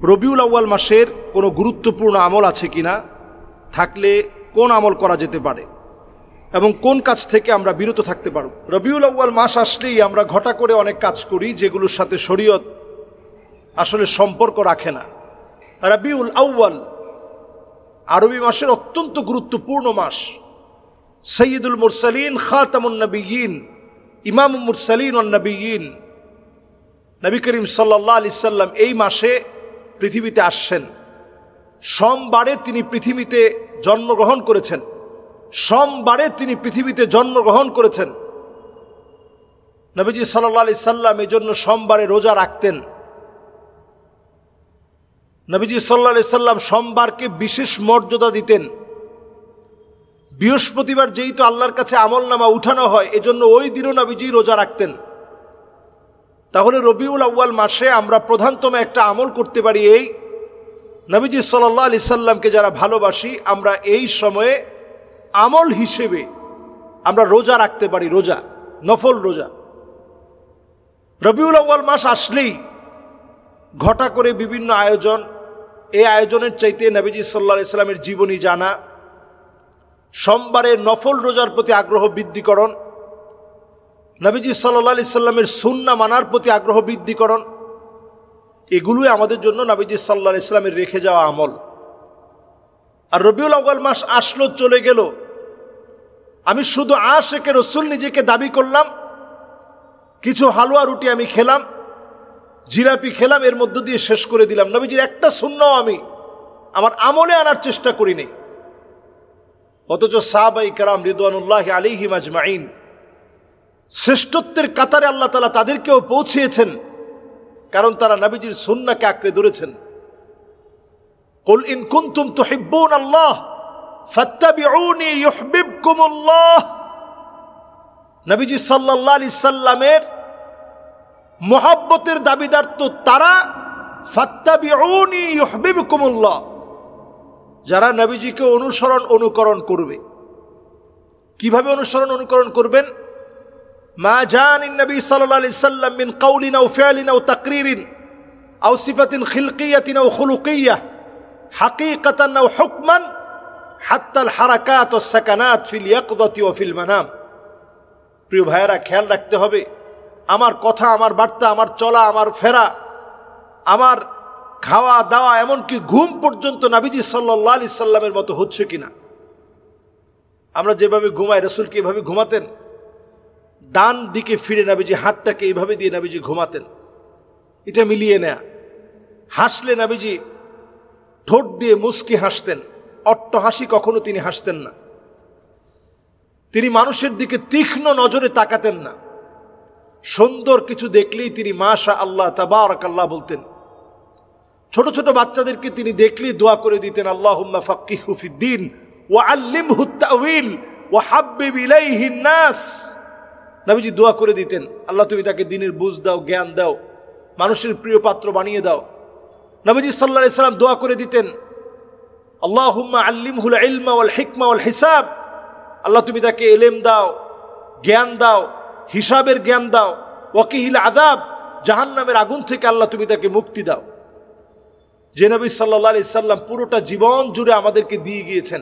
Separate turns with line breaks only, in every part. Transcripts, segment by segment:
রবিউল আউয়াল মাসের কোনো গুরুত্বপূর্ণ আমল আছে কিনা, থাকলে কোন আমল করা যেতে পারে এবং কোন কাজ থেকে আমরা বিরত থাকতে পারব। রবিউল আউয়াল মাস আসলেই আমরা ঘটা করে অনেক কাজ করি যেগুলোর সাথে শরীয়ত আসলে সম্পর্ক রাখে না। রবিউল আউয়াল আরবি মাসের অত্যন্ত গুরুত্বপূর্ণ মাস। সৈয়দুল মুরসালিন, খাতামুন নবিয়্যিন, ইমামুল মুরসালিন ওয়ান নবিয়্যিন নবী করিম সাল্লাল্লাহু আলাইহি সাল্লাম এই মাসে পৃথিবীতে আসছেন। সোমবারে তিনি পৃথিবীতে জন্মগ্রহণ করেছেন। সোমবারে তিনি পৃথিবীতে জন্মগ্রহণ করেছেন। নবীজি সাল্লাল্লাহু আলাইহি সাল্লাম এই জন্য সোমবারে রোজা রাখতেন। নবীজি সাল্লাল্লাহু আলাইহি সাল্লাম সোমবারকে বিশেষ মর্যাদা দিতেন। বৃহস্পতিবার যেহেতু আল্লাহর কাছে আমলনামা উঠানো হয়, এজন্য ওই দিনও নবীজি রোজা রাখতেন। তাহলে রবিউল আউয়াল মাসে আমরা প্রধানতম একটা আমল করতে পারি, এই নবীজি সাল্লাল্লাহু আলাইহি সাল্লামকে যারা ভালোবাসি আমরা এই সময়ে আমল হিসেবে আমরা রোজা রাখতে পারি, রোজা, নফল রোজা। রবিউল আউয়াল মাস আসলেই ঘটা করে বিভিন্ন আয়োজন, এই আয়োজনের চাইতে নবীজি সাল্লাল্লাহু আলাইহি সাল্লামের জীবনী জানা, সোমবারে নফল রোজার প্রতি আগ্রহ বৃদ্ধিকরণ, নবীজি সাল্লাল্লাহু আলাইহি সাল্লামের সুন্নাহ মানার প্রতি আগ্রহ বৃদ্ধিকরণ, এগুলোই আমাদের জন্য নবীজি সাল্লাল্লাহু আলাইহি সাল্লামের রেখে যাওয়া আমল। আর রবিউল আউয়াল মাস আসলো, চলে গেল, আমি শুধু আশিকে রাসূল নিজেকে দাবি করলাম, কিছু হালুয়া রুটি আমি খেলাম, জিলাপি খেলাম, এর মধ্য দিয়ে শেষ করে দিলাম। নবীজির একটা সুন্নাহ আমি আমার আমলে আনার চেষ্টা করি নাই। অথচ সাহাবায়ে কেরাম রিদওয়ানুল্লাহি আলাইহিম আজমাইন শ্রেষ্ঠত্বের কাতারে আল্লাহ তাআলা তাদেরকেও পৌঁছিয়েছেন, কারণ তারা নবীজির সুন্নাহকে আঁকড়ে ধরেছেন। কুল ইন কুনতুম তুহিব্বুনাল্লাহ ফাত্তাবিউনি ইউহিব্বুকুমুল্লাহ। নবীজি সাল্লাল্লাহু আলাইহি সাল্লামের মুহাব্বতের দাবিদার তো তারা, ফাত্তাবিউনি ইউহিব্বুকুমুল্লাহ, যারা নবীজিকে অনুকরণ করবে। কিভাবে অনুকরণ করবেন? মা জানিন নবী সাল্লাল্লাহু আলাইহি সাল্লাম মিন কাউলিন আও ফিআলিন আও তাকরিরিন আও সিফাতিন খিলকিয়াতিন আও খুলুকিয়াহ হাকীকাতান আও হুকমান হাত্তা আল হারাকাত ওয়াস সাকানাত ফিল ইয়াকযাতি ওয়া ফিল মানাম। প্রিয় ভাইয়েরা, খেয়াল রাখতে হবে আমার কথা, আমার বার্তা, আমার চলা, আমার ফেরা, আমার খাওয়া দাওয়া, এমনকি ঘুম পর্যন্ত নবীজি সাল্লাল্লাহু আলাইহি সাল্লামের মতো হচ্ছে কিনা। আমরা যেভাবে ঘুমাই, রাসূল কি এভাবে ঘুমাতেন? ডান দিকে ফিরে নবীজি হাতটাকে এইভাবে দিয়ে নবীজি ঘুমাতেন, এটা মিলিয়ে নেয়া। হাসলে নবীজি ঠোঁট দিয়ে মুস্কি হাসতেন, অট্ট হাসি কখনো তিনি হাসতেন না। তিনি মানুষের দিকে তীক্ষ্ণ নজরে তাকাতেন না। সুন্দর কিছু দেখলেই তিনি মাশা আল্লাহ, তাবারাকাল্লাহ বলতেন। ছোট ছোট বাচ্চাদেরকে তিনি দেখলেই দোয়া করে দিতেন, আল্লাহুম্মা ফাক্কিহু ফিদ্দীন ওয়া আল্লিমহু তা'ওয়িল ওয়া হাব্বিব ইলাইহিন নাস। নবীজি দোয়া করে দিতেন, আল্লাহ তুমি তাকে দ্বীনের বুঝ দাও, জ্ঞান দাও, মানুষের প্রিয় পাত্র বানিয়ে দাও। নবীজি সাল্লাল্লাহু আলাইহি সাল্লাম দোয়া করে দিতেন, আল্লাহুম্মা আল্লিমহুল ইলমা ওয়াল হিকমা ওয়াল হিসাব। আল্লাহ তুমি তাকে ইলম দাও, জ্ঞান দাও, হিসাবের জ্ঞান দাও। ওয়াকিহিল আযাব, জাহান্নামের আগুন থেকে আল্লাহ তুমি তাকে মুক্তি দাও। যে নবী সাল্লাল্লাহু আলাইহি সাল্লাম পুরোটা জীবন জুড়ে আমাদেরকে দিয়ে গিয়েছেন,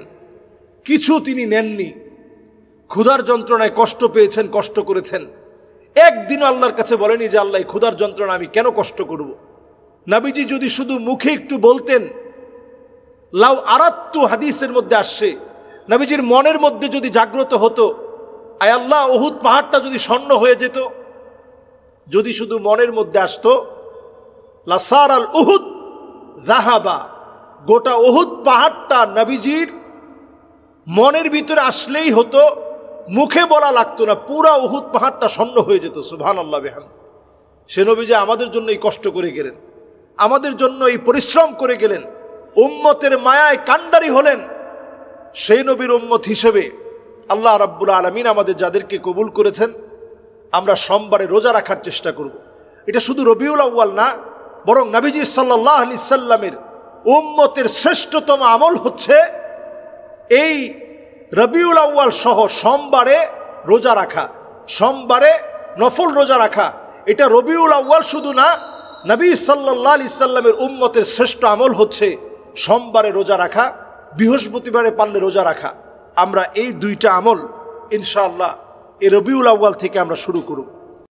কিছু তিনি নেননি। ক্ষুধার যন্ত্রণায় কষ্ট পেয়েছেন, কষ্ট করেছেন, একদিনও আল্লাহর কাছে বলেনি যে আল্লাহ ক্ষুধার যন্ত্রণা আমি কেন কষ্ট করব। নবীজি যদি শুধু মুখে একটু বলতেন, লাউ আরাত্তু, হাদিসের মধ্যে আসছে, নবীজির মনের মধ্যে যদি জাগ্রত হতো, আয় আল্লাহ উহুদ পাহাড়টা যদি স্বর্ণ হয়ে যেত, যদি শুধু মনের মধ্যে আসতো, লাসার আল উহুদ যাহাবা, গোটা উহুদ পাহাড়টা নবীজির মনের ভিতরে আসলেই হতো, মুখে বলা লাগতো না, পুরা উহুদ পাহাড়টা স্বর্ণ হয়ে যেত। সুবহানাল্লাহ বিহামদিহি। সে নবী যে আমাদের জন্য এই কষ্ট করে গেলেন, আমাদের জন্য এই পরিশ্রম করে গেলেন, উম্মতের মায়ায় কান্ডারি হলেন, সেই নবীর উম্মত হিসেবে আল্লাহ রাব্বুল আলামিন আমাদের যাদেরকে কবুল করেছেন, আমরা সোমবারে রোজা রাখার চেষ্টা করব। এটা শুধু রবিউল আউয়াল না, বরং নবীজি সাল্লাল্লাহু আলাইহি সাল্লামের উম্মতের শ্রেষ্ঠতম আমল হচ্ছে এই রবিউল আউয়াল সহ সোমবারে রোজা রাখা, সোমবারে নফল রোজা রাখা। এটা রবিউল আউয়াল শুধু না, নবী সাল্লাল্লাহু আলাইহি সাল্লামের উম্মতের শ্রেষ্ঠ আমল হচ্ছে সোমবারে রোজা রাখা, বৃহস্পতিবারে পারলে রোজা রাখা। আমরা এই দুইটা আমল ইনশাআল্লাহ এই রবিউল আউয়াল থেকে আমরা শুরু করব।